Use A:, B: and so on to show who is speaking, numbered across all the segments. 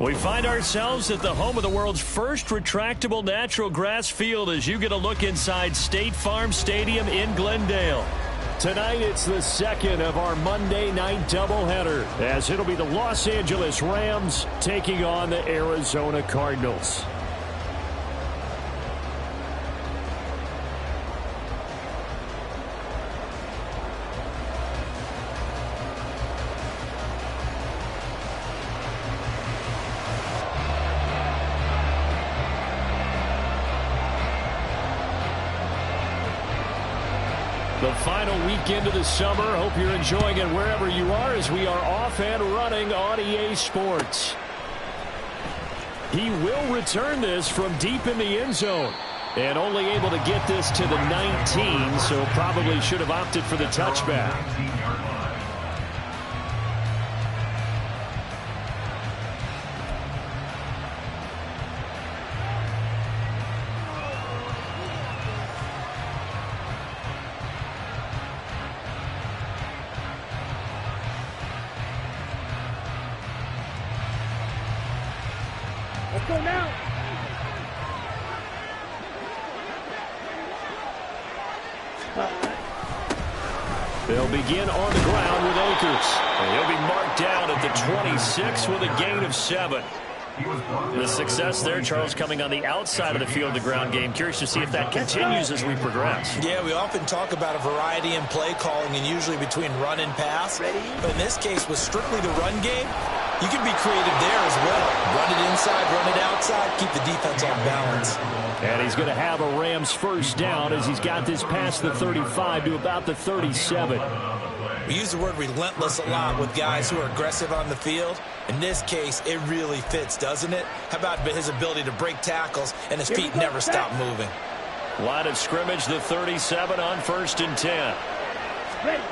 A: We find ourselves at the home of the world's first retractable natural grass field as you get a look inside State Farm Stadium in Glendale. Tonight, it's the second of our Monday night doubleheader, as it'll be the Los Angeles Rams taking on the Arizona Cardinals. The final weekend of the summer. Hope you're enjoying it wherever you are as we are off and running on EA Sports. He will return this from deep in the end zone. And only able to get this to the 19, so probably should have opted for the touchback.
B: Let's go now.
A: They'll begin on the ground with Akers. And he'll be marked down at the 26 with a gain of 7. The success there, Charles, coming on the outside of the field, the ground game. Curious to see if that continues as we progress.
C: Yeah, we often talk about a variety in play calling and usually between run and pass. But in this case, with strictly the run game, you can be creative there as well. Run it inside, run it outside, keep the defense on balance.
A: And he's going to have a Rams first down as he's got this past the 35 to about the 37.
C: We use the word relentless a lot with guys who are aggressive on the field. In this case, it really fits, doesn't it? How about his ability to break tackles and his feet never stop moving?
A: Line of scrimmage, the 37 on 1st and 10.
B: Ready.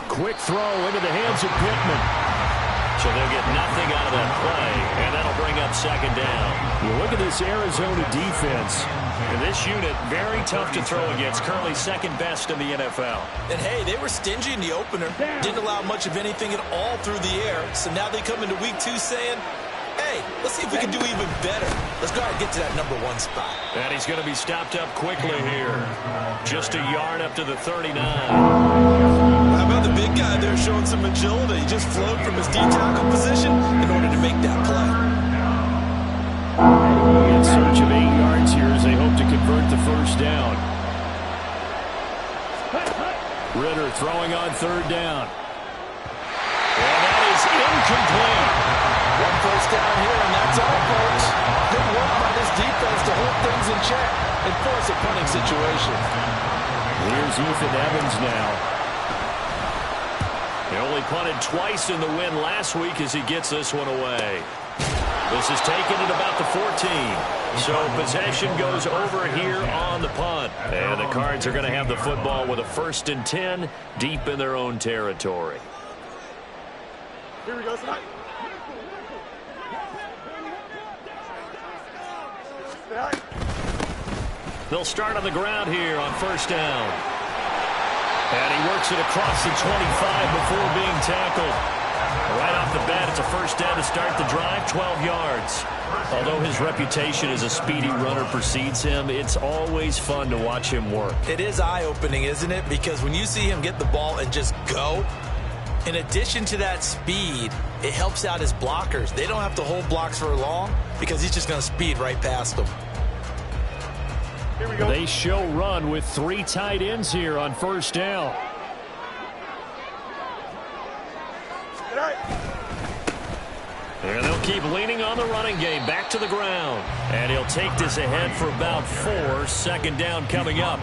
A: Quick throw into the hands of Pittman. So they'll get nothing out of that play, and that'll bring up 2nd down. Well, look at this Arizona defense. And this unit, very tough to throw against, currently 2nd best in the NFL.
C: And hey, they were stingy in the opener. Didn't allow much of anything at all through the air. So now they come into week 2 saying, hey, let's see if we can do even better. Let's go ahead and get to that number 1 spot.
A: And he's going to be stopped up quickly here. Just a yard up to the 39.
C: How about the big guy there showing some agility? He just flowed from his D-tackle position in order to make that play.
A: In search of 8 yards here as they hope to convert the first down. Ritter throwing on 3rd down. And that is incomplete.
C: 1 first down here, and that's all, folks. Good work by this defense to hold things in check and force a punting situation.
A: Here's Ethan Evans now. He only punted twice in the win last week as he gets this one away. This is taken at about the 14. So possession goes over here on the punt. And the Cards are going to have the football with a 1st and 10 deep in their own territory.
B: Here we go, son.
A: They'll start on the ground here on 1st down. And he works it across the 25 before being tackled. Right off the bat, it's a 1st down to start the drive, 12 yards. Although his reputation as a speedy runner precedes him, it's always fun to watch him work.
C: It is eye-opening, isn't it? Because when you see him get the ball and just go, in addition to that speed, it helps out his blockers. They don't have to hold blocks for long because he's just going to speed right past them.
B: Here we go.
A: They show run with 3 tight ends here on 1st down. And they'll keep leaning on the running game. Back to the ground. And he'll take this ahead for about 4. 2nd down coming up.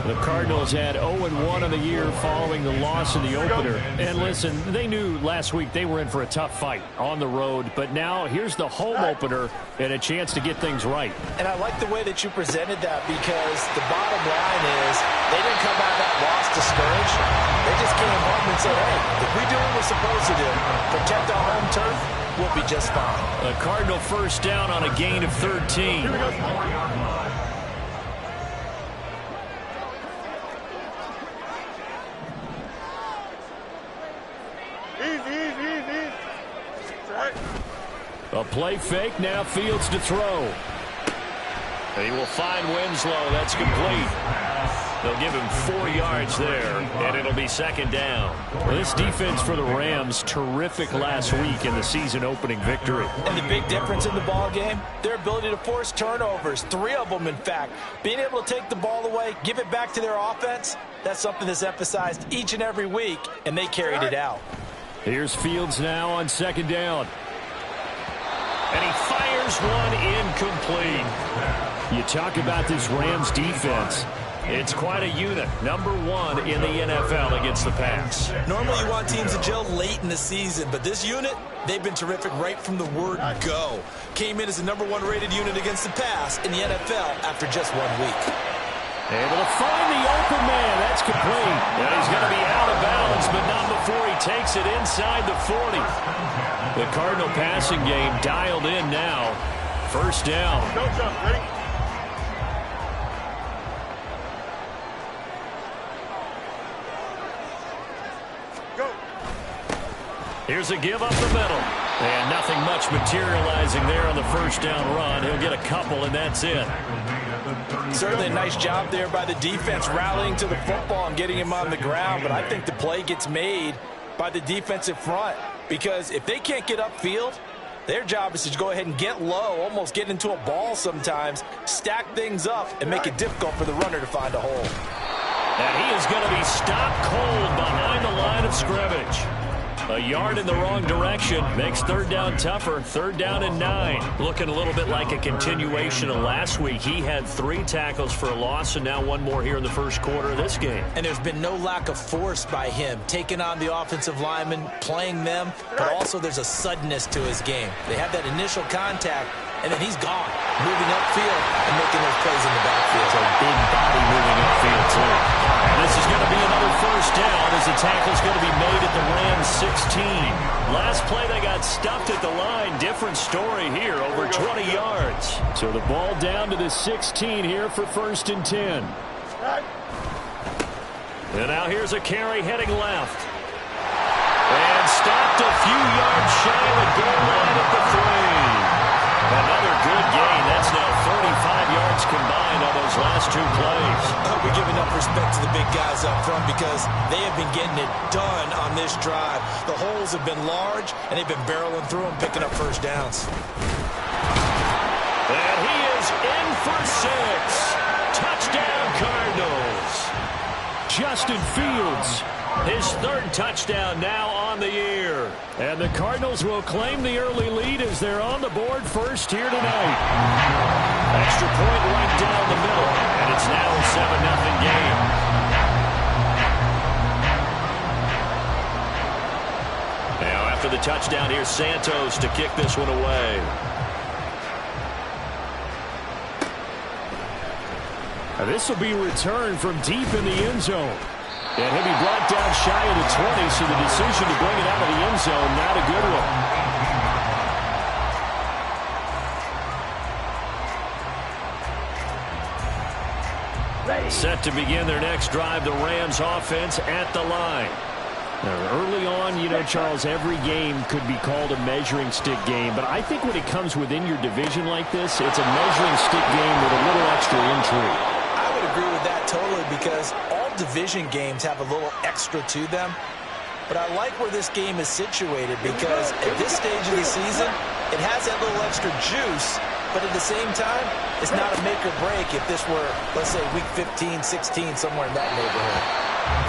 A: The Cardinals had 0-1 in the year following the loss in the opener. And listen, they knew last week they were in for a tough fight on the road. But now here's the home opener and a chance to get things right.
C: And I like the way that you presented that because the bottom line is they didn't come out of that loss discouraged. They just came home and said, hey, if we do what we're supposed to do, protect our home turf, we'll be just fine.
A: A Cardinal 1st down on a gain of 13.
B: Easy.
A: A play fake, now Fields to throw. He will find Winslow. That's complete. They'll give him 4 yards there, and it'll be second down. Well, this defense for the Rams, terrific last week in the season-opening victory.
C: And the big difference in the ball game, their ability to force turnovers, 3 of them, in fact. Being able to take the ball away, give it back to their offense, that's something that's emphasized each and every week, and they carried it out.
A: Here's Fields now on second down. And he fires one incomplete. You talk about this Rams defense. It's quite a unit. Number 1 in the NFL against the pass.
C: Normally you want teams to gel late in the season, but this unit, they've been terrific right from the word go. Came in as the number 1 rated unit against the pass in the NFL after just 1 week.
A: Able to find the open man. That's complete. And he's going to be out of bounds, but not before he takes it inside the 40. The Cardinal passing game dialed in now. First down.
B: Go, jump, ready? Go.
A: Here's a give up the middle. And nothing much materializing there on the first down run. He'll get a couple, and that's it.
C: Certainly a nice job there by the defense rallying to the football and getting him on the ground, but I think the play gets made by the defensive front because if they can't get upfield, their job is to go ahead and get low, almost get into a ball sometimes, stack things up, and make it difficult for the runner to find a hole.
A: And he is going to be stopped cold behind the line of scrimmage. A yard in the wrong direction makes third down tougher. Third down and 9. Looking a little bit like a continuation of last week. He had 3 tackles for a loss and now 1 more here in the first quarter of this game.
C: And there's been no lack of force by him, taking on the offensive linemen, playing them, but also there's a suddenness to his game. They have that initial contact, and then he's gone, moving upfield and making those plays in the backfield.
A: So big body moving upfield, too. And this is going to be another first down as the tackle's going to be made at the Rams 16. Last play they got stuffed at the line. Different story here, over 20 yards. So the ball down to the 16 here for first and 10. And now here's a carry heading left. And stopped a few yards shy of the goal line at the 3. Another good gain. That's now 35 yards combined on those last 2 plays.
C: I hope we give enough respect to the big guys up front because they have been getting it done on this drive. The holes have been large, and they've been barreling through them, picking up first downs.
A: And he is in for 6. Touchdown, Cardinals. Justin Fields, his 3rd touchdown now on the year. And the Cardinals will claim the early lead as they're on the board first here tonight. Extra point right down the middle, and it's now a 7-0 game. Now after the touchdown, here's Santos to kick this one away. Now this will be returned from deep in the end zone. And he'll be brought down shy of the 20, so the decision to bring it out of the end zone, not a good one. Set to begin their next drive, the Rams offense at the line. Now, early on, you know, Charles, every game could be called a measuring stick game, but I think when it comes within your division like this, it's a measuring stick game with a little extra intrigue.
C: I would agree with that totally because all division games have a little extra to them. But I like where this game is situated because at this stage of the season, it has that little extra juice, but at the same time, it's not a make or break if this were, let's say, week 15, 16, somewhere in that neighborhood.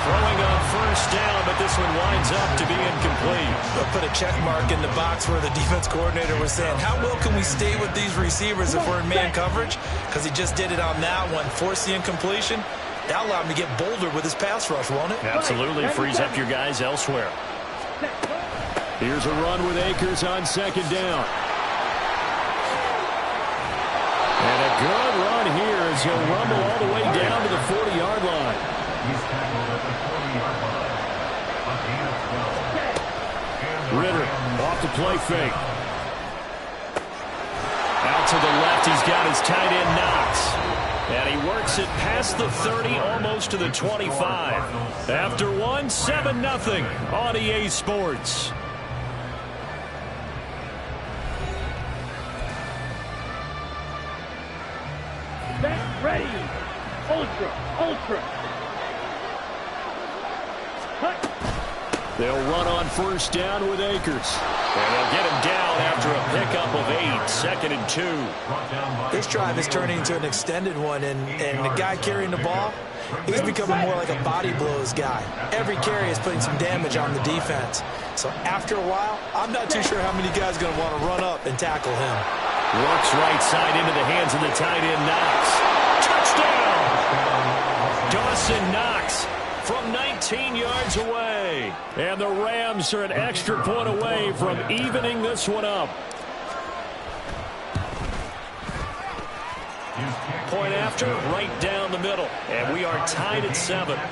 A: Throwing on first down, but this one winds up to be incomplete.
C: They'll put a check mark in the box where the defense coordinator was saying, how well can we stay with these receivers if we're in man coverage? Because he just did it on that one, forced the incompletion. That'll allow him to get bolder with his pass rush, won't it?
A: Absolutely. Frees up your guys elsewhere. Here's a run with Akers on second down. And a good run here as he'll rumble all the way down to the 40-yard line. Ritter off the play fake. Out to the left, he's got his tight end Knox. And he works it past the 30, almost to the 25. After one, 7-0 on EA Sports.
D: Ready. Ultra. Ultra. Cut.
A: They'll run on first down with Akers. And they'll get him down after a pickup of 8, 2nd and 2.
C: This drive is turning into an extended one, and the guy carrying the ball, he's becoming more like a body blows guy. Every carry is putting some damage on the defense. So after a while, I'm not too sure how many guys are going to want to run up and tackle him.
A: Works right side into the hands of the tight end, Knox. Touchdown! Dawson Knox from 19 yards away. And the Rams are an extra point away from evening this one up. Point after, right down the middle. And we are tied at 7.
E: Tanner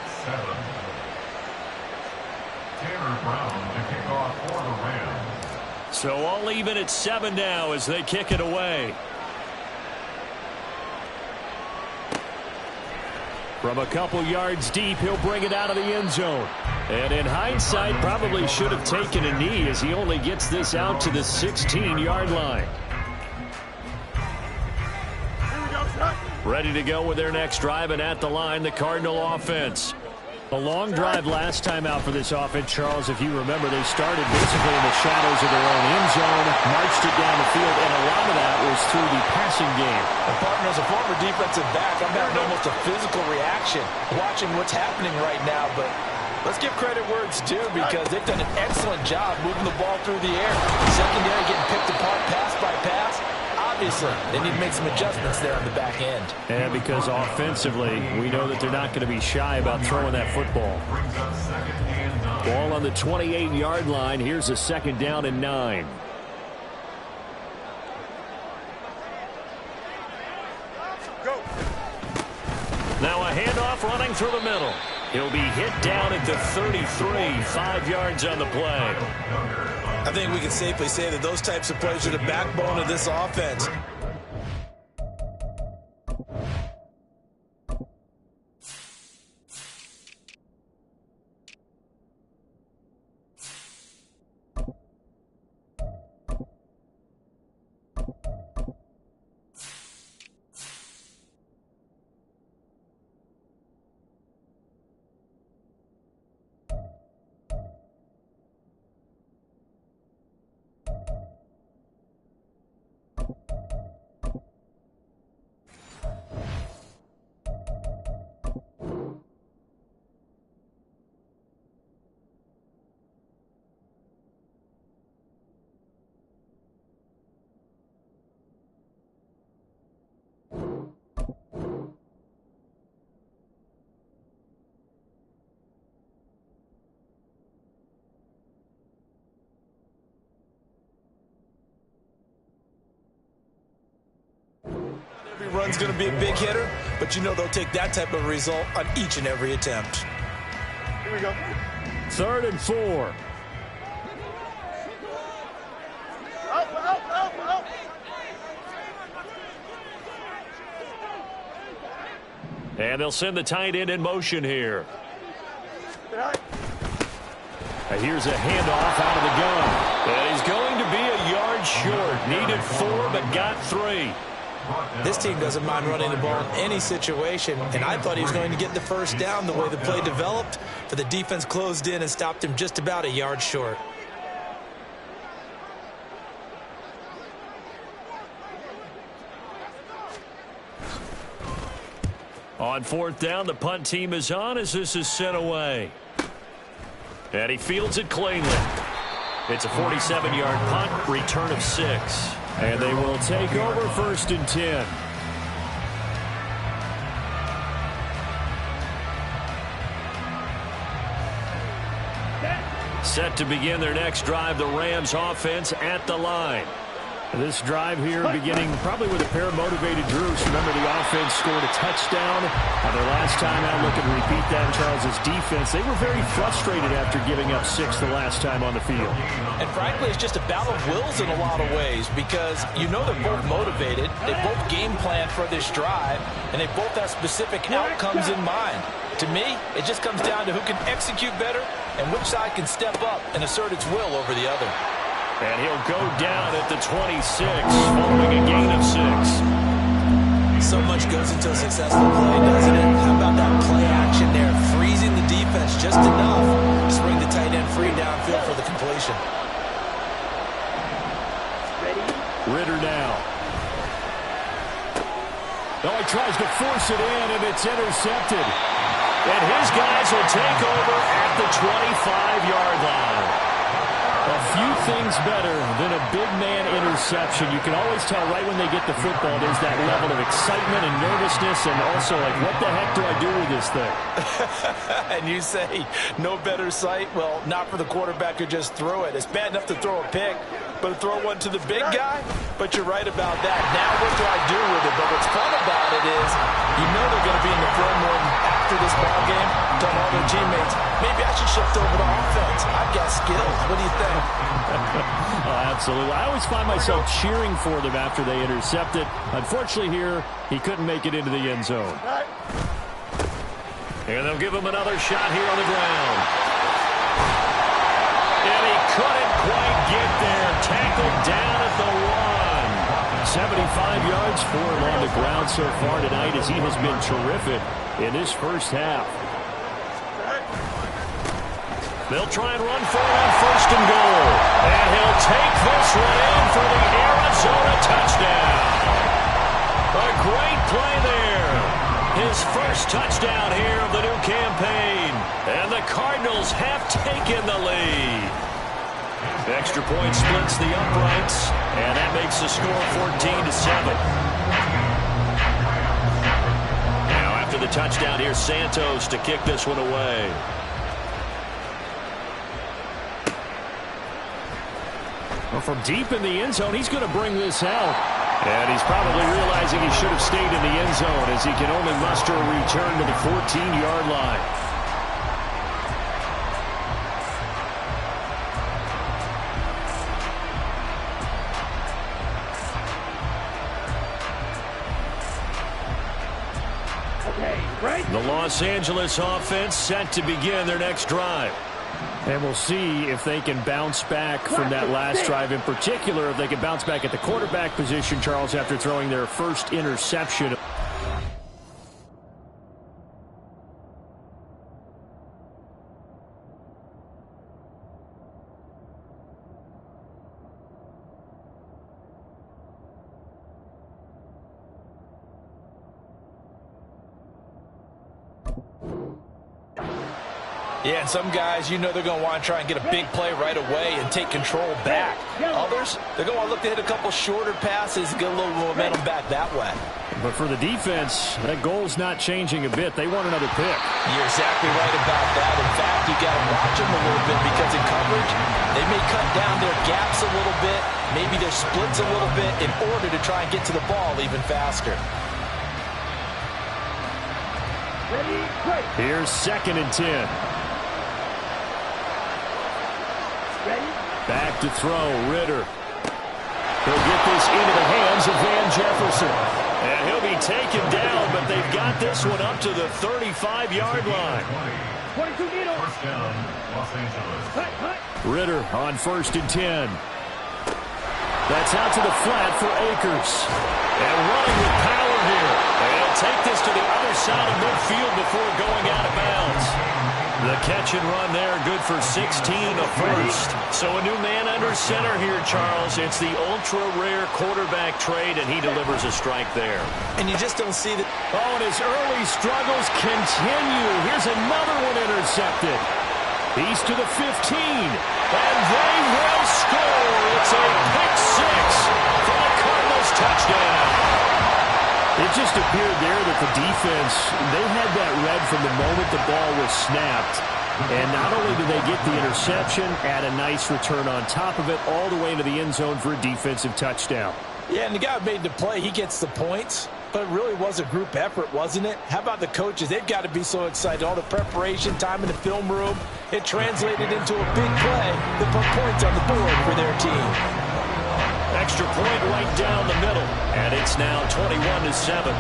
E: Brown to kick off for the Rams.
A: So all even at 7 now as they kick it away. From a couple yards deep, he'll bring it out of the end zone. And in hindsight, probably should have taken a knee as he only gets this out to the 16-yard line. Ready to go with their next drive, and at the line, the Cardinal offense. A long drive last time out for this offense, Charles. If you remember, they started basically in the shadows of their own end zone, marched it down the field, and a lot of that was through the passing game.
C: And partner, as a former defensive back, I'm having almost a physical reaction watching what's happening right now. But let's give credit where it's due, because they've done an excellent job moving the ball through the air. Secondary getting picked apart pass by pass. Obviously, they need to make some adjustments there on the back end.
A: And because offensively, we know that they're not going to be shy about throwing that football. Ball on the 28-yard line. Here's a 2nd down and 9.
B: Go.
A: Now a handoff running through the middle. He'll be hit down at the 33, 5 yards on the play.
C: I think we can safely say that those types of plays are the backbone of this offense. Every run's going to be a big hitter, but you know they'll take that type of result on each and every attempt.
B: Here we go.
A: 3rd and 4.
B: Out.
A: And they'll send the tight end in motion here. And here's a handoff out of the gun. And he's going to be a yard short. Needed 4, but got 3.
C: This team doesn't mind running the ball in any situation, and I thought he was going to get the first down the way the play developed, but the defense closed in and stopped him just about a yard short.
A: On 4th down, the punt team is on as this is sent away. And he fields it cleanly. It's a 47-yard punt, return of 6. And they will take over 1st and 10. Set to begin their next drive, the Rams offense at the line. This drive here beginning probably with a pair of motivated Drews. Remember, the offense scored a touchdown. Their last time out, looking to repeat that in Charles's defense. They were very frustrated after giving up 6 the last time on the field.
C: And frankly, it's just a battle of wills in a lot of ways, because you know they're both motivated. They both game plan for this drive, and they both have specific outcomes in mind. To me, it just comes down to who can execute better and which side can step up and assert its will over the other.
A: And he'll go down at the 26, following a gain of 6.
C: So much goes into a successful play, doesn't it? How about that play action there? Freezing the defense just enough to bring the tight end free downfield for the completion.
A: Ridder now. Oh, he tries to force it in, and it's intercepted. And his guys will take over at the 25-yard line. A few things better than a big man interception. You can always tell right when they get the football, there's that level of excitement and nervousness, and also like, what the heck do I do with this thing?
C: And you say, no better sight? Well, not for the quarterback who just threw it. It's bad enough to throw a pick, but to throw one to the big guy? But you're right about that. Now what do I do with it? But what's fun about it is, you know they're going to be in the film room after this ball game, telling all their teammates, maybe I should shift over to offense. I've got skills. What do you think?
A: Oh, absolutely. I always find myself cheering for them after they intercept it. Unfortunately here, he couldn't make it into the end zone. And they'll give him another shot here on the ground. And he couldn't quite get there. Tackled down at the 1. 75 yards for him on the ground so far tonight as he has been terrific in this first half. They'll try and run for it on 1st and goal. And he'll take this one in for the Arizona touchdown. A great play there. His first touchdown here of the new campaign. And the Cardinals have taken the lead. Extra point splits the uprights. And that makes the score 14-7. Now after the touchdown, here's Santos to kick this one away. Well, from deep in the end zone, he's going to bring this out. And he's probably realizing he should have stayed in the end zone as he can only muster a return to the 14-yard line. The Los Angeles offense set to begin their next drive. And we'll see if they can bounce back from that last drive, in particular, if they can bounce back at the quarterback position, Charles, after throwing their first interception.
C: Yeah, and some guys, you know they're going to want to try and get a big play right away and take control back. Others, they're going to want to look to hit a couple shorter passes and get a little momentum back that way.
A: But for the defense, that goal's not changing a bit. They want another pick.
C: You're exactly right about that. In fact, you got to watch them a little bit because in coverage, they may cut down their gaps a little bit, maybe their splits a little bit in order to try and get to the ball even faster.
A: Here's 2nd and 10. Back to throw, Ridder. He'll get this into the hands of Van Jefferson. And he'll be taken down, but they've got this one up to the 35-yard line.
E: First down, Los Angeles.
A: Ridder on 1st and 10. That's out to the flat for Akers. And running with power here. And he'll take this to the other side of midfield before going out of bounds. The catch and run there, good for 16, a first. So a new man under center here, Charles. It's the ultra-rare quarterback trade, and he delivers a strike there.
C: And you just don't see that.
A: Oh, and his early struggles continue. Here's another one intercepted. He's to the 15, and they will score. It's a pick six for the Cardinals touchdown. It just appeared there that the defense, they had that read from the moment the ball was snapped. And not only did they get the interception, add a nice return on top of it, all the way into the end zone for a defensive touchdown.
C: Yeah, and the guy who made the play, he gets the points. But it really was a group effort, wasn't it? How about the coaches? They've got to be so excited. All the preparation, time in the film room, it translated into a big play that put points on the board for their team.
A: Extra point right down the middle, and it's now 21-7.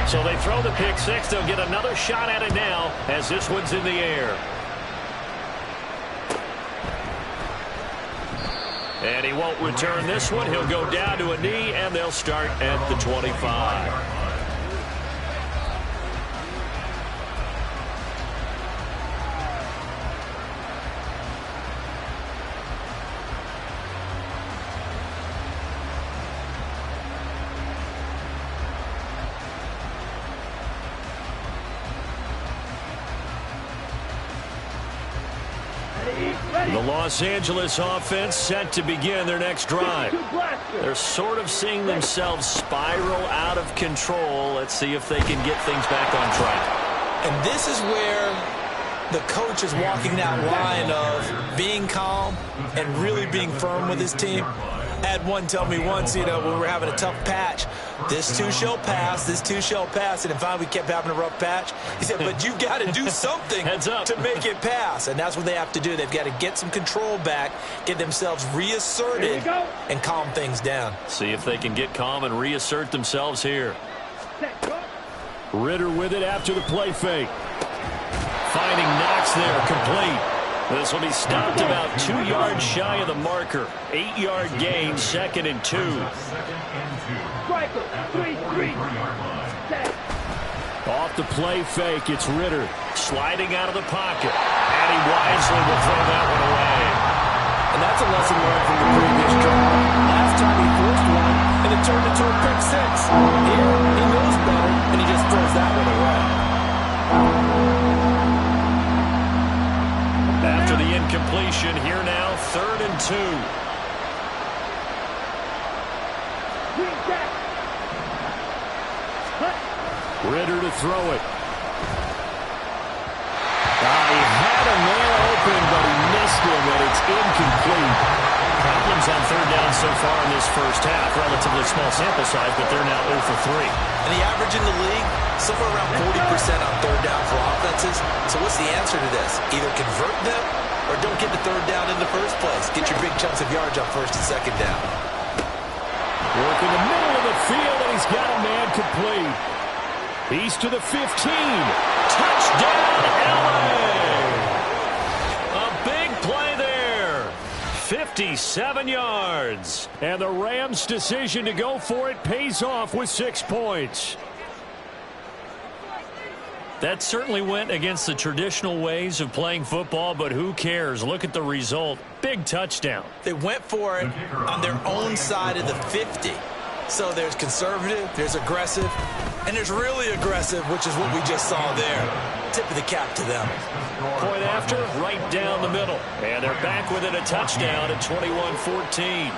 A: So they throw the pick six. They'll get another shot at it now as this one's in the air. And he won't return this one. He'll go down to a knee, and they'll start at the 25. The Los Angeles offense set to begin their next drive. They're sort of seeing themselves spiral out of control. Let's see if they can get things back on track.
C: And this is where the coach is walking that line of being calm and really being firm with his team. I had one tell me once, when we were having a tough patch, this too shall pass, this too shall pass. And then finally we kept having a rough patch. He said, but you've got to do something to make it pass. And that's what they have to do. They've got to get some control back, get themselves reasserted, and calm things down.
A: See if they can get calm and reassert themselves here. Ritter with it after the play fake. Finding Knox there, complete. This will be stopped about 2 yards shy of the marker. 8-yard gain, 2nd and 2. Off the play fake, it's Ritter. Sliding out of the pocket. And he wisely will throw that one away.
C: And that's a lesson learned from the previous drive. Last time he forced one, and it turned into a pick six. Here, he knows better, and he just throws that one away.
A: After the incompletion, here now, 3rd and 2. Ritter to throw it. He had a man open, but he missed him, and it's incomplete. Problems on 3rd down so far in this first half. Relatively small sample size, but they're now 0 for 3.
C: And the average in the league, somewhere around 40% on 3rd down for offenses. So what's the answer to this? Either convert them or don't get the 3rd down in the first place. Get your big chunks of yards on 1st and 2nd down.
A: Work in the middle of the field, and he's got a man complete. He's to the 15. Touchdown, LA! A big play there. 57 yards. And the Rams' decision to go for it pays off with 6 points. That certainly went against the traditional ways of playing football, but who cares? Look at the result. Big touchdown.
C: They went for it on their own side of the 50. So there's conservative, there's aggressive, and there's really aggressive, which is what we just saw there. Tip of the cap to them.
A: Point after, right down the middle. And they're back within a touchdown at 21-14.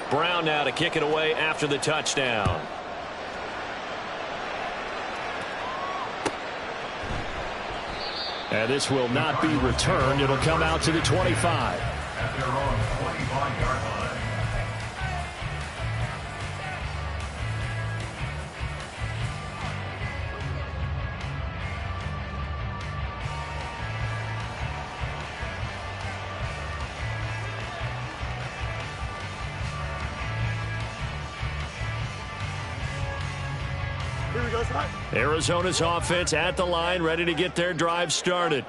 A: Brown now to kick it away after the touchdown. And this will not be returned. It'll come out to the 25.
E: At their own 25-yard line.
A: Arizona's offense at the line, ready to get their drive started.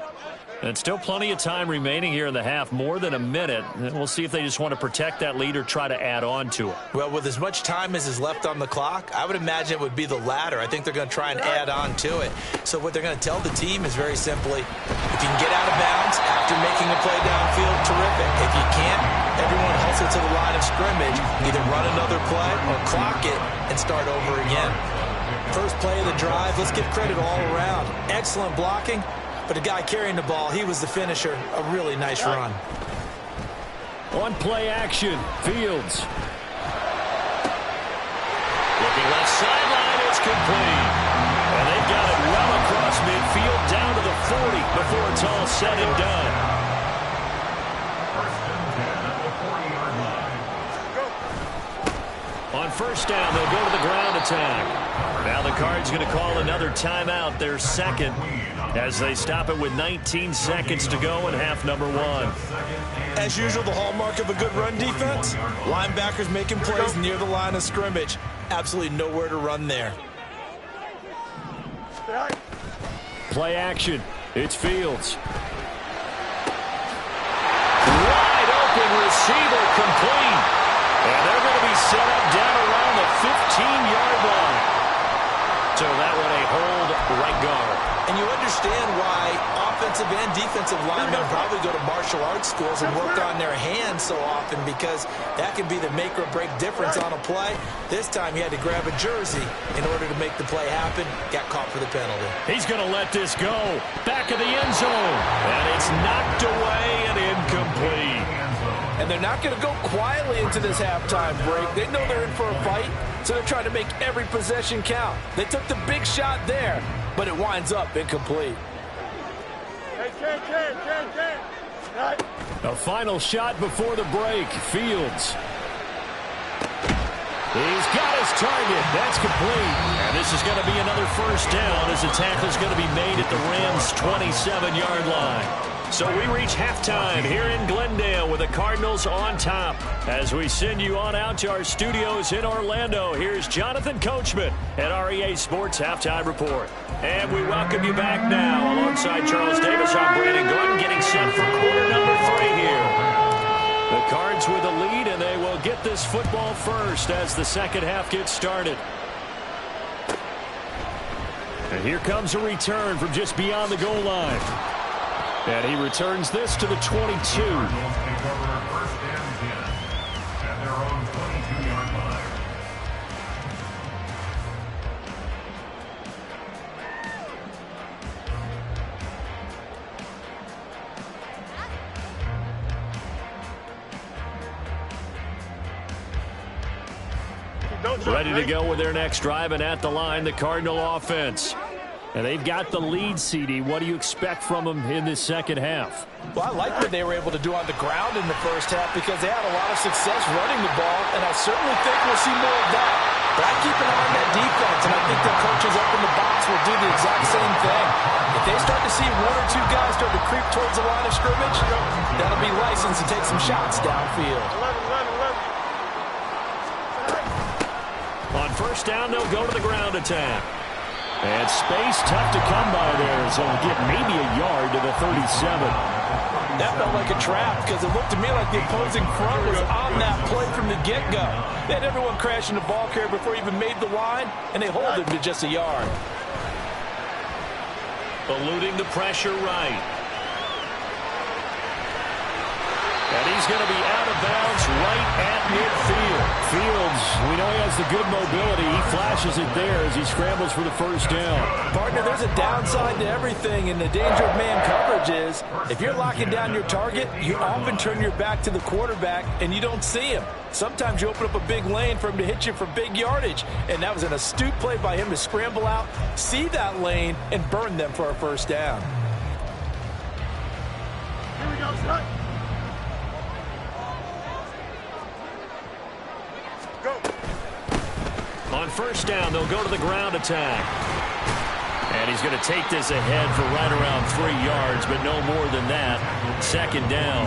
A: And still plenty of time remaining here in the half, more than a minute. And we'll see if they just want to protect that lead or try to add on to it.
C: Well, with as much time as is left on the clock, I would imagine it would be the latter. I think they're going to try and add on to it. So what they're going to tell the team is very simply, if you can get out of bounds after making a play downfield, terrific. If you can't, everyone hustle to the line of scrimmage, either run another play or clock it and start over again. First play of the drive, let's give credit all around. Excellent blocking, but the guy carrying the ball, he was the finisher. A really nice run.
A: On play action, Fields. Looking left sideline, it's complete. And they've got it well across midfield, down to the 40 before it's all said and done. On first down, they'll go to the ground attack. Now the Cards going to call another timeout, their second, as they stop it with 19 seconds to go in half number one.
C: As usual, the hallmark of a good run defense, linebackers making plays near the line of scrimmage. Absolutely nowhere to run there.
A: Play action. It's Fields. Wide open receiver complete. And they're going to be set up down around the 15-yard line. So that one a hold right guard.
C: And you understand why offensive and defensive linemen probably go to martial arts schools and work on their hands so often, because that can be the make or break difference on a play. This time he had to grab a jersey in order to make the play happen. Got caught for the penalty.
A: He's going to let this go. Back of the end zone. And it's knocked away and incomplete.
C: And they're not going to go quietly into this halftime break. They know they're in for a fight, so they're trying to make every possession count. They took the big shot there, but it winds up incomplete.
A: A final shot before the break. Fields. He's got his target. That's complete. And this is going to be another first down as the tackle's going to be made at the Rams' 27-yard line. So we reach halftime here in Glendale with the Cardinals on top. As we send you on out to our studios in Orlando, here's Jonathan Coachman at REA Sports Halftime Report. And we welcome you back now. Alongside Charles Davis, I'm Brandon Gordon, getting set for quarter number 3 here. The Cards with the lead, and they will get this football first as the second half gets started. And here comes a return from just beyond the goal line. And he returns this to the 22. Ready to go with their next drive, and at the line, the Cardinal offense. And they've got the lead, CD. What do you expect from them in this second half?
C: Well, I like what they were able to do on the ground in the first half, because they had a lot of success running the ball, and I certainly think we'll see more of that. But I keep an eye on that defense, and I think their coaches up in the box will do the exact same thing. If they start to see one or two guys start to creep towards the line of scrimmage, that'll be licensed to take some shots downfield.
A: On first down, they'll go to the ground attack. And space tough to come by there, so he'll get maybe a yard to the 37.
C: That felt like a trap, because it looked to me like the opposing front was on that play from the get-go. They had everyone crashing the ball carrier before he even made the line, and they hold him to just a yard.
A: Eluding the pressure right. And he's going to be out of bounds right at midfield. Fields, we know he has the good mobility. He flashes it there as he scrambles for the first down.
C: Partner, there's a downside to everything, and the danger of man coverage is if you're locking down your target, you often turn your back to the quarterback and you don't see him. Sometimes you open up a big lane for him to hit you for big yardage, and that was an astute play by him to scramble out, see that lane, and burn them for a first down.
B: Here we go, son. Go.
A: On first down, they'll go to the ground attack. And he's going to take this ahead for right around 3 yards, but no more than that. Second down.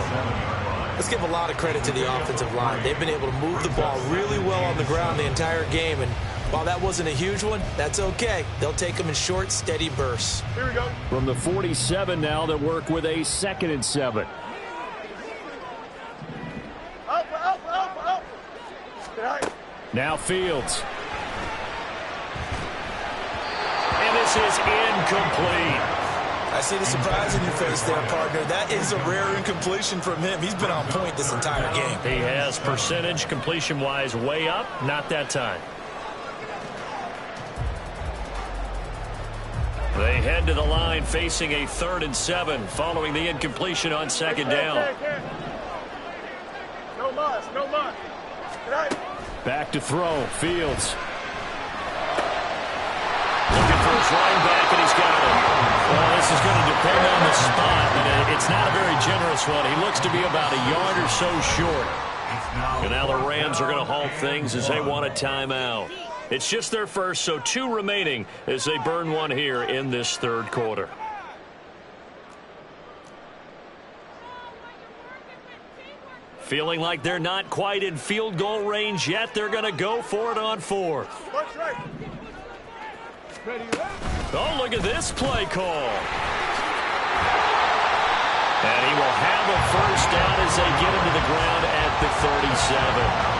C: Let's give a lot of credit to the offensive line. They've been able to move the ball really well on the ground the entire game, and while that wasn't a huge one, that's okay. They'll take them in short, steady bursts.
B: Here we go.
A: From the 47 now, they work with a 2nd and 7.
B: Up.
A: Now Fields. And this is incomplete.
C: I see the surprise in your face there, partner. That is a rare incompletion from him. He's been on point this entire game.
A: He has percentage completion-wise way up, not that time. They head to the line facing a 3rd and 7 following the incompletion on second down.
B: No muss.
A: Back to throw. Fields. Looking for his running back, and he's got it. Well, this is going to depend on the spot, but it's not a very generous one. He looks to be about a yard or so short. And now the Rams are going to halt things as they want a timeout. It's just their first, so 2 remaining as they burn one here in this third quarter. Feeling like they're not quite in field goal range yet. They're going to go for it on 4th. Oh, look at this play call. And he will have a first down as they get into the ground at the 37.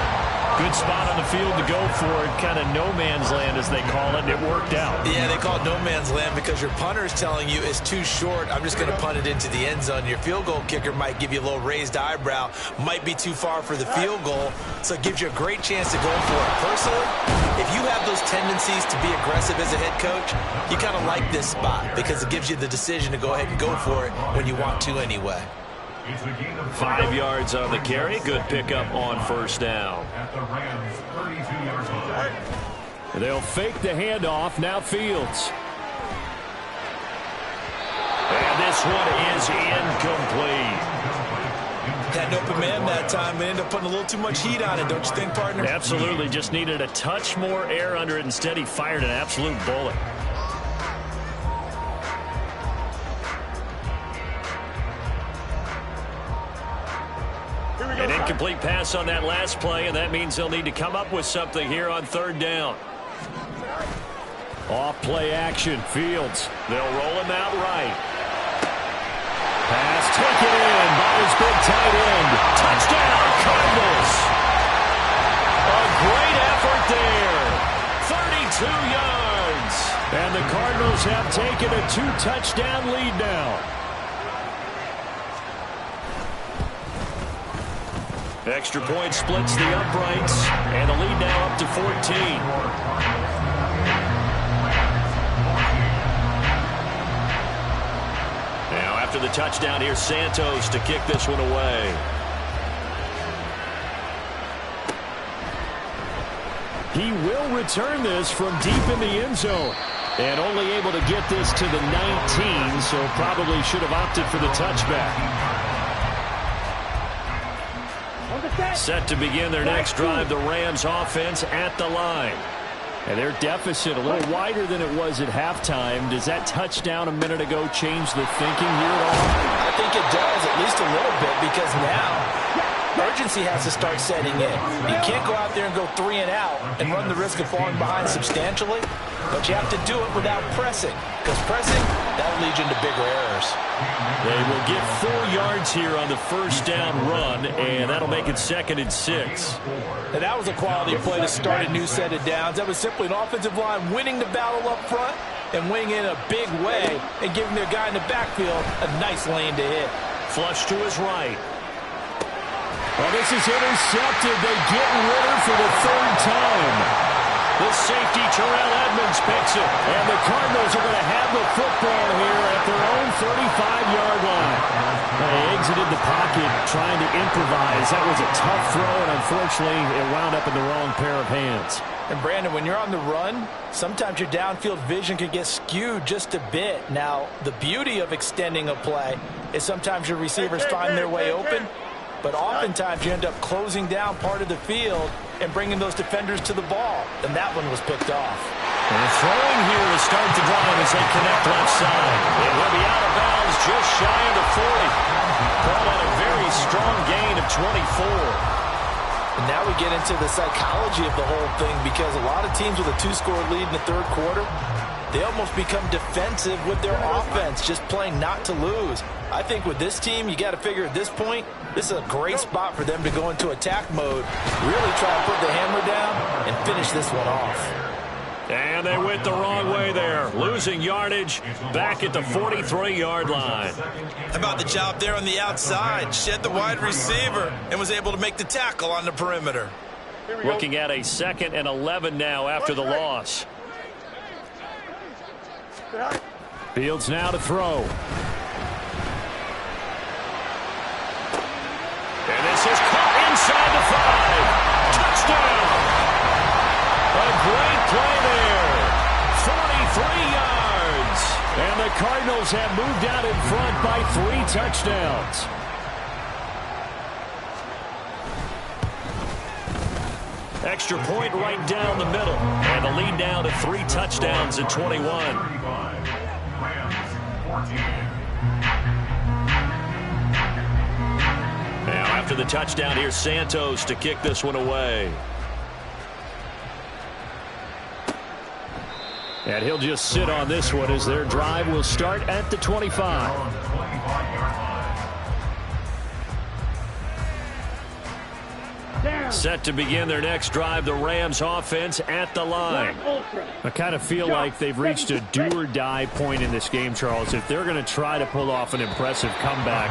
A: Good spot on the field to go for it. Kind of no man's land, as they call it, and it worked out.
C: Yeah, they call it no man's land because your punter is telling you it's too short. I'm just going to punt it into the end zone. Your field goal kicker might give you a little raised eyebrow, might be too far for the field goal, so it gives you a great chance to go for it. Personally, if you have those tendencies to be aggressive as a head coach, you kind of like this spot because it gives you the decision to go ahead and go for it when you want to anyway.
A: 5 yards on the carry. Good pickup on first down.
E: At the Rams, 32-yard line.
A: They'll fake the handoff. Now Fields. And this one is incomplete.
C: Had an open man that time, but ended up putting a little too much heat on it, don't you think, partner?
A: Absolutely. Just needed a touch more air under it. Instead, he fired an absolute bullet. An incomplete pass on that last play, and that means they'll need to come up with something here on 3rd down. Off play action. Fields. They'll roll him out right. Pass taken in by his big tight end. Touchdown, Cardinals. A great effort there. 32 yards. And the Cardinals have taken a 2-touchdown lead now. Extra point splits the uprights, and the lead now up to 14. Now after the touchdown, here's Santos to kick this one away. He will return this from deep in the end zone. And only able to get this to the 19, so probably should have opted for the touchback. Set to begin their next drive, the Rams offense at the line. And their deficit a little wider than it was at halftime. Does that touchdown a minute ago change the thinking here at all?
C: I think it does, at least a little bit, because now urgency has to start setting in. You can't go out there and go 3 and out and run the risk of falling behind substantially, but you have to do it without pressing, because pressing, that'll lead you into bigger errors.
A: They will get 4 yards here on the first down run, and that'll make it 2nd and 6.
C: And that was a quality play to start a new set of downs. That was simply an offensive line winning the battle up front and winning in a big way and giving their guy in the backfield a nice lane to hit.
A: Flush to his right. Well, this is intercepted. They get Ritter for the 3rd time. The safety, Terrell Edmonds, picks it. And the Cardinals are going to have the football here at their own 35-yard line. They exited the pocket trying to improvise. That was a tough throw, and unfortunately, it wound up in the wrong pair of hands.
C: And, Brandon, when you're on the run, sometimes your downfield vision can get skewed just a bit. Now, the beauty of extending a play is sometimes your receivers find their way open, but oftentimes you end up closing down part of the field and bringing those defenders to the ball. And that one was picked off.
A: And throwing here to start the drive as they connect left side. It will be out of bounds just shy of the 40. Called on a very strong gain of 24.
C: And now we get into the psychology of the whole thing, because a lot of teams with a 2-score lead in the 3rd quarter, they almost become defensive with their offense, just playing not to lose. I think with this team, you got to figure at this point, this is a great spot for them to go into attack mode, really try to put the hammer down and finish this one off.
A: And they went the wrong way there, losing yardage back at the 43-yard line.
C: How about the job there on the outside? Shed the wide receiver and was able to make the tackle on the perimeter.
A: Looking at a 2nd and 11 now after the loss. Fields now to throw. And this is caught inside the 5. Touchdown! A great play there. 43 yards. And the Cardinals have moved out in front by 3 touchdowns. Extra point right down the middle. And the lead down to 3 touchdowns at 21. Now after the touchdown, here's Santos to kick this one away. And he'll just sit on this one as their drive will start at the 25. Set to begin their next drive, the Rams offense at the line.
D: I
A: kind of feel like they've reached a do-or-die point in this game, Charles. If they're going to try to pull off an impressive comeback,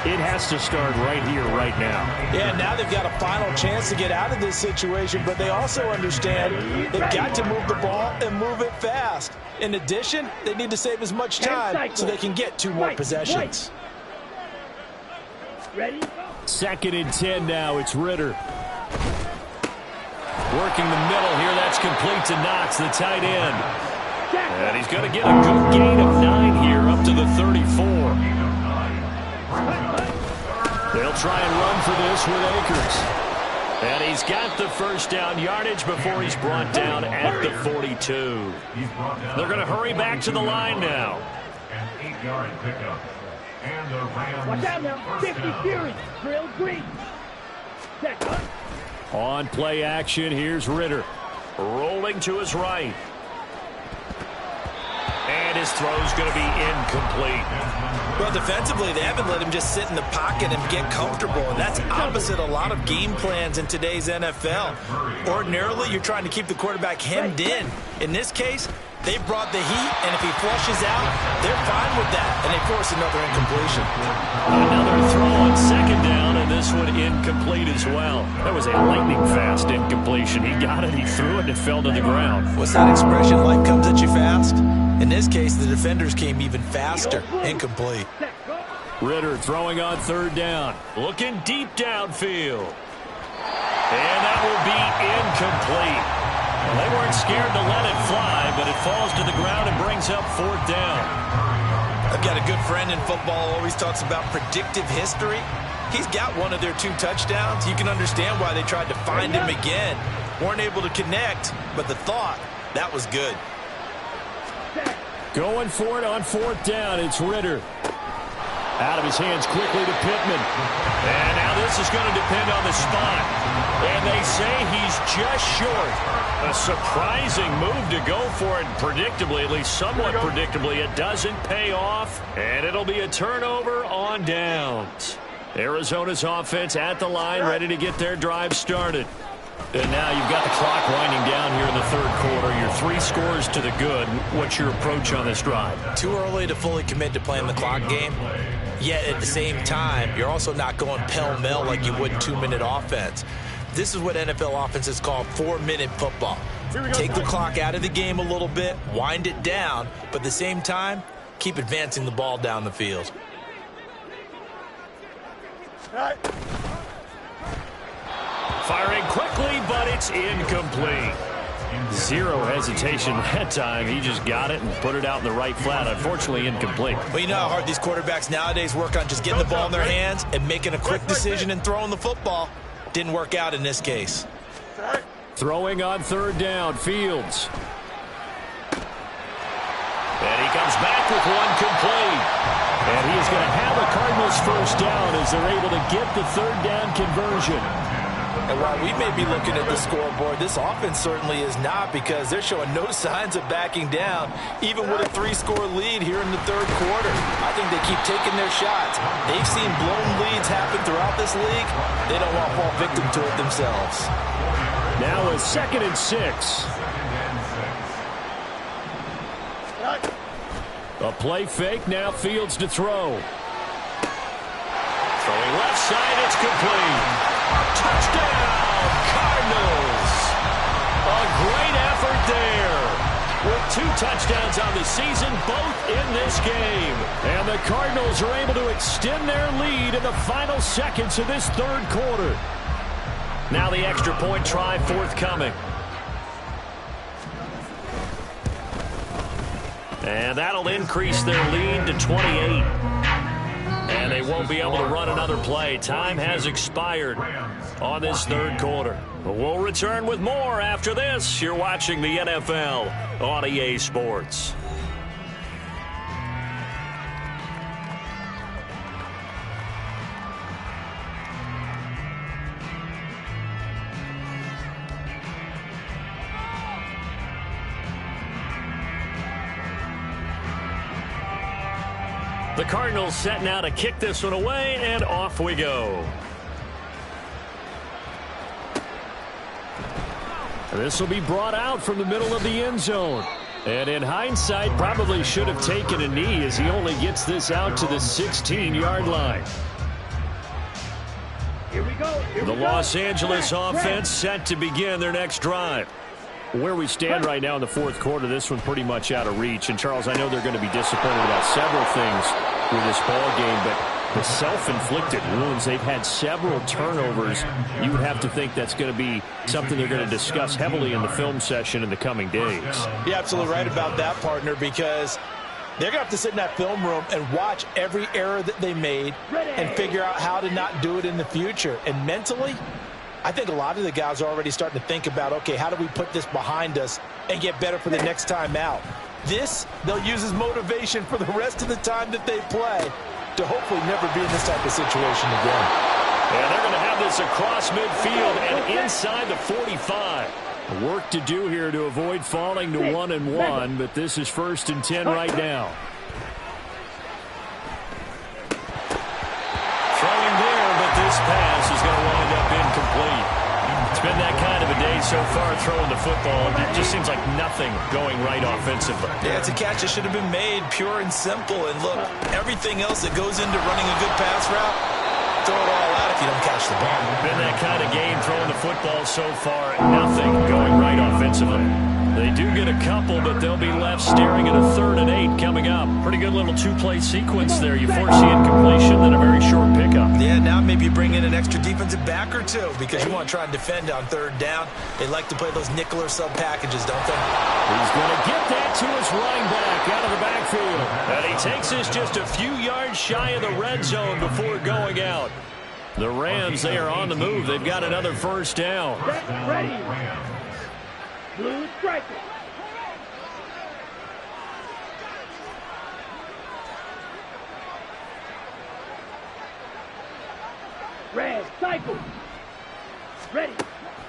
A: it has to start right here, right now.
C: Yeah, now they've got a final chance to get out of this situation, but they also understand they've got to move the ball and move it fast. In addition, they need to save as much time so they can get 2 more possessions.
D: Ready?
A: 2nd and 10 now. It's Ritter. Working the middle here. That's complete to Knox, the tight end. And he's going to get a good gain of 9 here up to the 34. They'll try and run for this with Akers. And he's got the first down yardage before he's brought down at the 42. They're going to hurry back to the line now.
E: An 8-yard pickup. And the Rams.
D: Watch out now. 50 Fury. Drill green.
A: On play action, here's Ritter. Rolling to his right. And his throw's going to be incomplete.
C: Well, defensively, they haven't let him just sit in the pocket and get comfortable. And that's opposite a lot of game plans in today's NFL. Ordinarily, you're trying to keep the quarterback hemmed in. In this case, they brought the heat, and if he flushes out, they're fine with that. And they force another incompletion.
A: Another throw on 2nd down, and this one incomplete as well. That was a lightning-fast incompletion. He got it, he threw it, and it fell to the ground.
C: What's that expression, life comes at you fast? In this case, the defenders came even faster. Incomplete.
A: Ritter throwing on 3rd down. Looking deep downfield. And that will be incomplete. Well, they weren't scared to let it fly, but it falls to the ground and brings up 4th down.
C: I've got a good friend in football who always talks about predictive history. He's got one of their 2 touchdowns. You can understand why they tried to find him again. Weren't able to connect, but the thought, that was good.
A: Going for it on 4th down. It's Ritter. Out of his hands quickly to Pittman. And now this is going to depend on the spot. And they say he's just short. A surprising move to go for it. Predictably, at least somewhat predictably, it doesn't pay off. And it'll be a turnover on downs. Arizona's offense at the line, ready to get their drive started. And now you've got the clock winding down here in the 3rd quarter. You're 3 scores to the good. What's your approach on this drive?
C: Too early to fully commit to playing the clock game. Yet at the same time, you're also not going pell-mell like you would 2-minute offense. This is what NFL offenses call 4-minute football. Take the clock out of the game a little bit, wind it down, but at the same time, keep advancing the ball down the field.
A: Firing quickly, but it's incomplete. Zero hesitation that time. He just got it and put it out in the right flat. Unfortunately, incomplete.
C: Well, you know how hard these quarterbacks nowadays work on just getting the ball in their hands and making a quick decision and throwing the football. Didn't work out in this case.
A: Throwing on 3rd down, Fields. And he comes back with one complete. And he is going to have the Cardinals' first down as they're able to get the 3rd down conversion.
C: And while we may be looking at the scoreboard, this offense certainly is not, because they're showing no signs of backing down, even with a 3-score lead here in the 3rd quarter. I think they keep taking their shots. They've seen blown leads happen throughout this league. They don't want to fall victim to it themselves.
A: Now a 2nd and 6. A play fake, now Fields to throw. Throwing left side, it's complete. Touchdown, Cardinals. A great effort there. With 2 touchdowns on the season, both in this game. And the Cardinals are able to extend their lead in the final seconds of this 3rd quarter. Now the extra point try forthcoming. And that'll increase their lead to 28. And they won't be able to run another play. Time has expired on this third quarter. We'll return with more after this. You're watching the NFL on EA Sports. The Cardinals set now to kick this one away, and off we go. This will be brought out from the middle of the end zone. And in hindsight, probably should have taken a knee as he only gets this out to the 16-yard line.
D: Here we go.
A: The Los Angeles offense set to begin their next drive. Where we stand right now in the fourth quarter, this one's pretty much out of reach. And, Charles, I know they're going to be disappointed about several things with this ball game, but the self-inflicted wounds, they've had several turnovers. You would have to think that's going to be something they're going to discuss heavily in the film session in the coming days.
C: You're absolutely right about that, partner, because they're going to have to sit in that film room and watch every error that they made and figure out how to not do it in the future. And mentally, I think a lot of the guys are already starting to think about, okay, how do we put this behind us and get better for the next time out? This, they'll use as motivation for the rest of the time that they play to hopefully never be in this type of situation again.
A: And they're going to have this across midfield and inside the 45. Work to do here to avoid falling to 1-1, but this is 1st and 10 right now. Throwing there, but this pass is going to wind up incomplete. It's been that kind of a day so far throwing the football. It just seems like nothing going right offensively.
C: Yeah, it's a catch that should have been made, pure and simple. And look, everything else that goes into running a good pass route, throw it all out if you don't catch the ball.
A: Been that kind of game throwing the football so far. Nothing going right offensively. They do get a couple, but they'll be left staring at a 3rd and 8 coming up. Pretty good little two-play sequence there. You force the incompletion, then a very short pickup.
C: Yeah, now maybe you bring in an extra defensive back or two because you want to try and defend on 3rd down. They like to play those nickel or sub packages, don't they?
A: He's going to get that to his running back out of the backfield. And he takes this just a few yards shy of the red zone before going out. The Rams, they are on the move. They've got another 1st down.
D: Ready. Blue striker. Red cycle. Ready.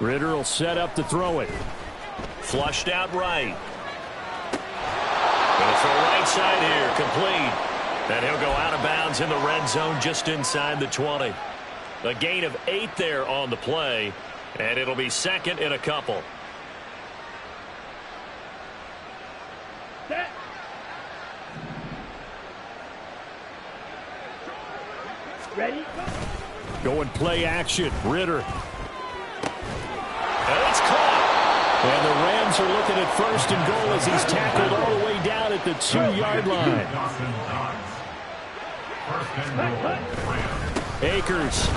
A: Ritter will set up to throw it. Flushed out right. Going to throw right side here. Complete. And he'll go out of bounds in the red zone just inside the 20. A gain of 8 there on the play. And it'll be 2nd and a couple.
D: Set. Ready.
A: Going play action. Ritter. And it's caught. And the Rams are looking at 1st and goal as he's tackled all the way down at the 2-yard line. Akers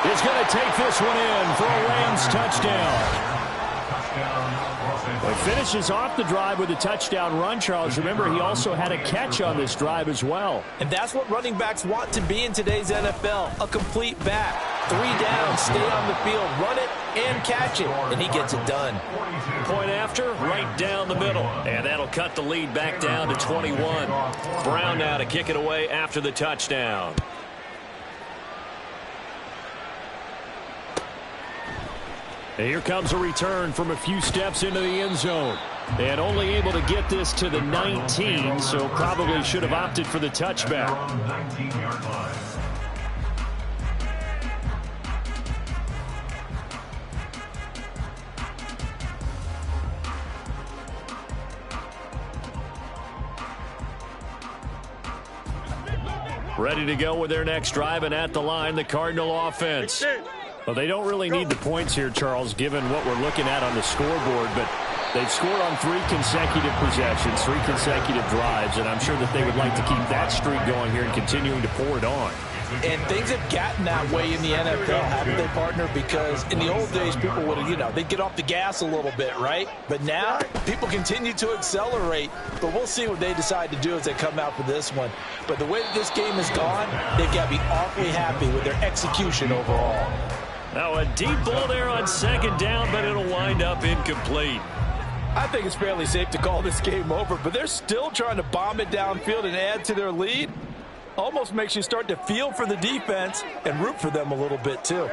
A: is going to take this one in for a Rams touchdown. He finishes off the drive with a touchdown run, Charles. Remember, he also had a catch on this drive as well.
C: And that's what running backs want to be in today's NFL, a complete back. 3 down, stay on the field, run it, and catch it, and he gets it done.
A: Point after, right down the middle. And that'll cut the lead back down to 21. Brown now to kick it away after the touchdown. And here comes a return from a few steps into the end zone. And only able to get this to the 19, so probably should have opted for the touchback. Ready to go with their next drive, and at the line, the Cardinal offense. Well, they don't really need the points here, Charles, given what we're looking at on the scoreboard, but they've scored on 3 consecutive possessions, 3 consecutive drives, and I'm sure that they would like to keep that streak going here and continuing to pour it on.
C: And things have gotten that way in the NFL, haven't they, partner? Because in the old days, people would have, they'd get off the gas a little bit, right? But now, people continue to accelerate. But we'll see what they decide to do as they come out for this one. But the way that this game has gone, they've got to be awfully happy with their execution overall.
A: Now a deep ball there on second down, but it'll wind up incomplete.
C: I think it's fairly safe to call this game over, but they're still trying to bomb it downfield and add to their lead. Almost makes you start to feel for the defense and root for them a little bit, too.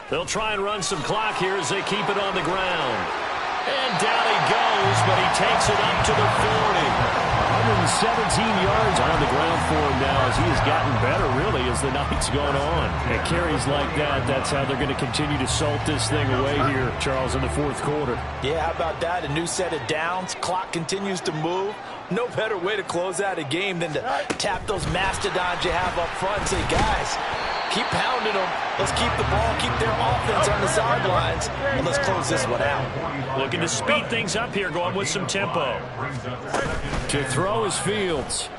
A: They'll try and run some clock here as they keep it on the ground. And down he goes, but he takes it up to the 40. 117 yards on the ground for him now as he has gotten better, really, as the night's gone on. And carries like that, that's how they're going to continue to salt this thing away here, Charles, in the fourth quarter.
C: Yeah, how about that? A new set of downs. Clock continues to move. No better way to close out a game than to tap those mastodons you have up front and say, guys, keep pounding them. Let's keep the ball, keep their offense on the sidelines, and let's close this one out.
A: Looking to speed things up here, going with some tempo. To throw is Fields.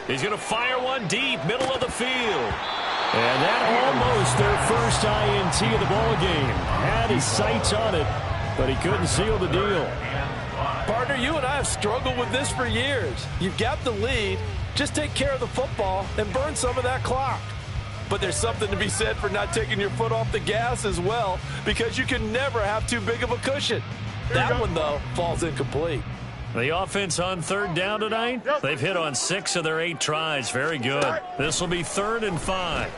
A: He's going to fire one deep, middle of the field. And that almost their first INT of the ball game. Had his sights on it, but he couldn't seal the deal.
C: Partner, you and I have struggled with this for years. You've got the lead. Just take care of the football and burn some of that clock. But there's something to be said for not taking your foot off the gas as well, because you can never have too big of a cushion. That one, though, falls incomplete.
A: The offense on third down tonight, they've hit on 6 of their 8 tries. Very good. This will be 3rd and 5.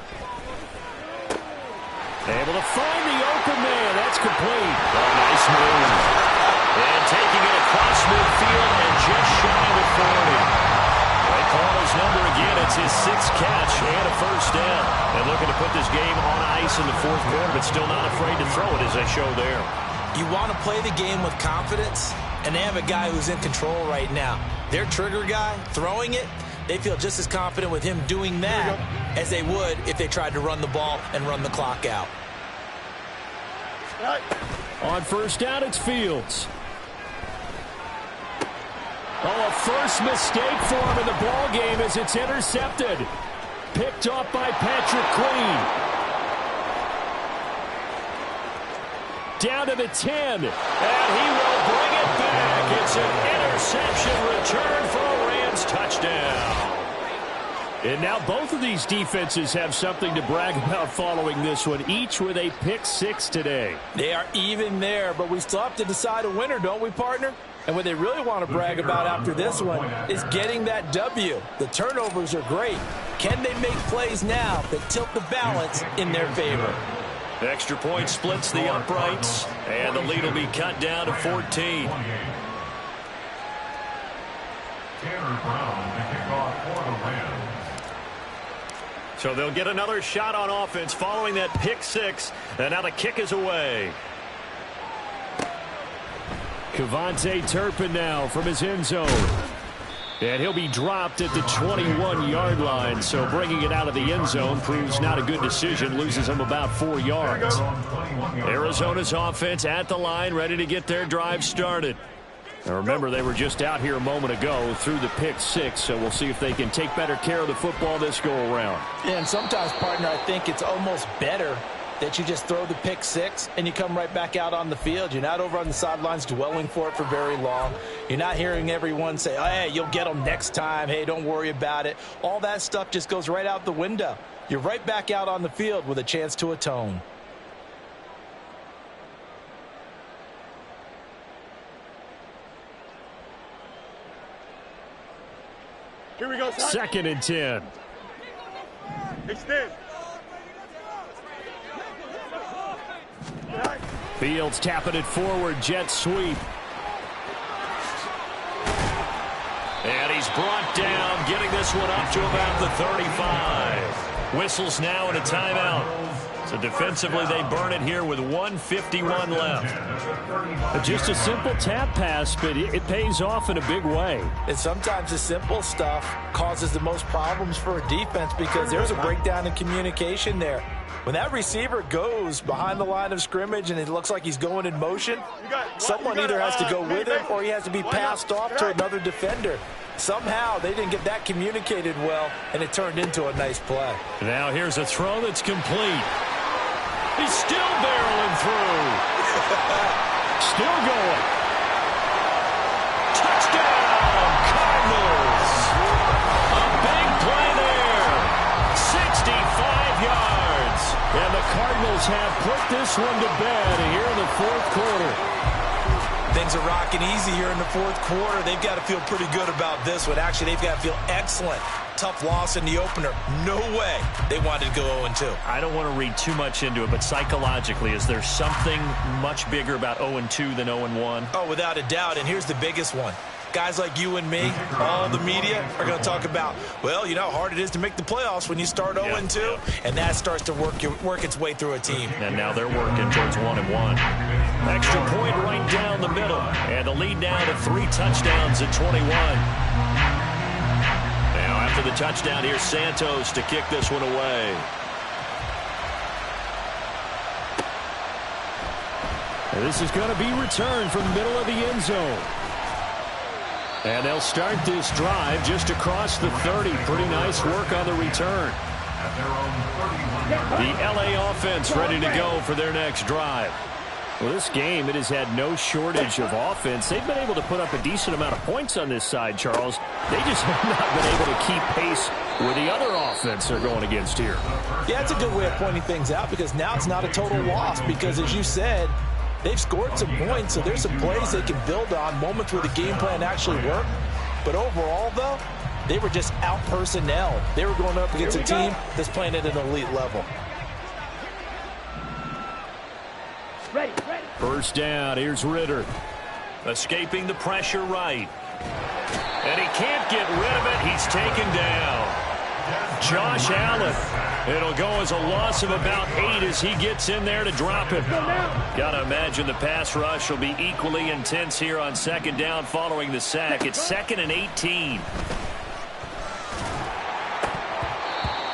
A: Able to find the open man. That's complete. Oh, nice move. And taking it across midfield and just shy of the 40. They call his number again. It's his 6th catch and a first down. And looking to put this game on ice in the fourth quarter, but still not afraid to throw it as they show there.
C: You want to play the game with confidence, and they have a guy who's in control right now. Their trigger guy, throwing it, they feel just as confident with him doing that as they would if they tried to run the ball and run the clock out.
A: On first down, it's Fields. Oh, a first mistake for him in the ball game as it's intercepted. Picked off by Patrick Queen. Down to the 10, and he will bring it back. It's an interception return for a Rams touchdown. And now both of these defenses have something to brag about following this one, each with a pick 6 today.
C: They are even there, but we still have to decide a winner, don't we, partner? And what they really want to brag about after this one is getting that W. The turnovers are great. Can they make plays now that tilt the balance in their favor?
A: Extra point splits the uprights, and the lead will be cut down to 14.
E: Tanner Brown, the kickoff for the Rams.
A: So they'll get another shot on offense following that pick 6, and now the kick is away. Kevontae Turpin now from his end zone. And he'll be dropped at the 21-yard line, so bringing it out of the end zone proves not a good decision, loses him about 4 yards. Arizona's offense at the line, ready to get their drive started. Now remember, they were just out here a moment ago through the pick 6, so we'll see if they can take better care of the football this go-around.
C: Yeah, and sometimes, partner, I think it's almost better that you just throw the pick 6 and you come right back out on the field. You're not over on the sidelines dwelling for it for very long. You're not hearing everyone say, oh, hey, you'll get them next time. Hey, don't worry about it. All that stuff just goes right out the window. You're right back out on the field with a chance to atone.
B: Here we go, son.
A: 2nd and 10.
B: Extend.
A: Fields tapping it forward, jet sweep. And he's brought down, getting this one up to about the 35. Whistles now and a timeout. So defensively, they burn it here with 1:51 left. Just a simple tap pass, but it pays off in a big way.
C: And sometimes the simple stuff causes the most problems for a defense because there's a breakdown in communication there. When that receiver goes behind the line of scrimmage and it looks like he's going in motion, someone either has to go with him or he has to be passed off to another defender. Somehow they didn't get that communicated well, and it turned into a nice play.
A: Now here's a throw that's complete. He's still barreling through. Still going. Touchdown, Cardinals. A big play there. 65 yards. And the Cardinals have put this one to bed here in the fourth quarter.
C: Things are rocking easy here in the fourth quarter. They've got to feel pretty good about this one. Actually, they've got to feel excellent. Tough loss in the opener. No way they wanted to go 0-2.
A: I don't want to read too much into it, but psychologically, is there something much bigger about 0-2 than 0-1?
C: Oh, without a doubt, and here's the biggest one. Guys like you and me, all the media, are going to talk about, well, you know how hard it is to make the playoffs when you start 0-2, and that starts to work its way through a team.
A: And now they're working towards 1-1. Extra point right down the middle, and the lead now to 3 touchdowns at 21. Now after the touchdown, here's Santos to kick this one away. And this is going to be returned from the middle of the end zone. And they'll start this drive just across the 30. Pretty nice work on the return. The LA offense ready to go for their next drive. Well, this game, it has had no shortage of offense. They've been able to put up a decent amount of points on this side, Charles. They just have not been able to keep pace with the other offense they're going against here.
C: Yeah, it's a good way of pointing things out because now it's not a total loss because, as you said, they've scored some points, so there's some plays they can build on, moments where the game plan actually worked. But overall, though, they were just out-personnel. They were going up against a team that's playing at an elite level.
D: Ready.
A: First down, here's Ritter. Escaping the pressure right. And he can't get rid of it. He's taken down. Josh Allen. It'll go as a loss of about 8 as he gets in there to drop him. Gotta imagine the pass rush will be equally intense here on second down following the sack. It's 2nd and 18.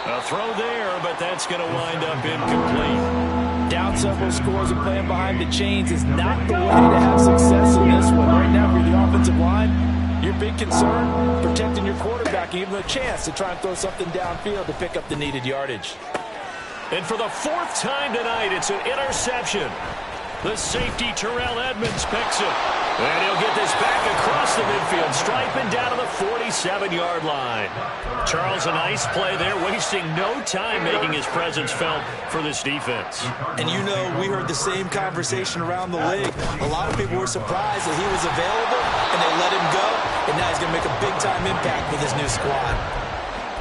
A: A throw there, but that's going to wind up incomplete.
C: Down several scores and playing behind the chains is not the way to have success in this one. Right now, for the offensive line, your big concern, protecting your quarterback, and give him a chance to try and throw something downfield to pick up the needed yardage.
A: And for the 4th time tonight, it's an interception. The safety, Terrell Edmonds, picks it. And he'll get this back across the midfield, striping down to the 47-yard line. Charles, a nice play there, wasting no time making his presence felt for this defense.
C: And you know, we heard the same conversation around the league. A lot of people were surprised that he was available, and they let him go, and now he's going to make a big-time impact with his new squad.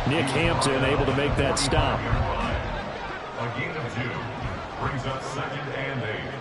A: Nick Hampton able to make that stop.
E: A gain of 2 brings up 2nd and 8.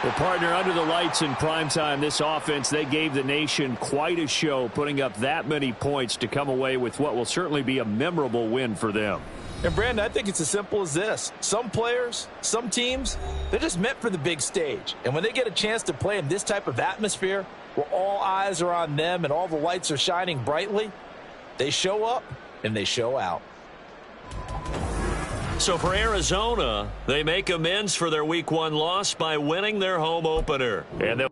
A: Well, partner, under the lights in primetime, this offense, they gave the nation quite a show, putting up that many points to come away with what will certainly be a memorable win for them.
C: And, Brandon, I think it's as simple as this. Some players, some teams, they're just meant for the big stage. And when they get a chance to play in this type of atmosphere where all eyes are on them and all the lights are shining brightly, they show up and they show out.
A: So for Arizona, they make amends for their Week 1 loss by winning their home opener. And they'll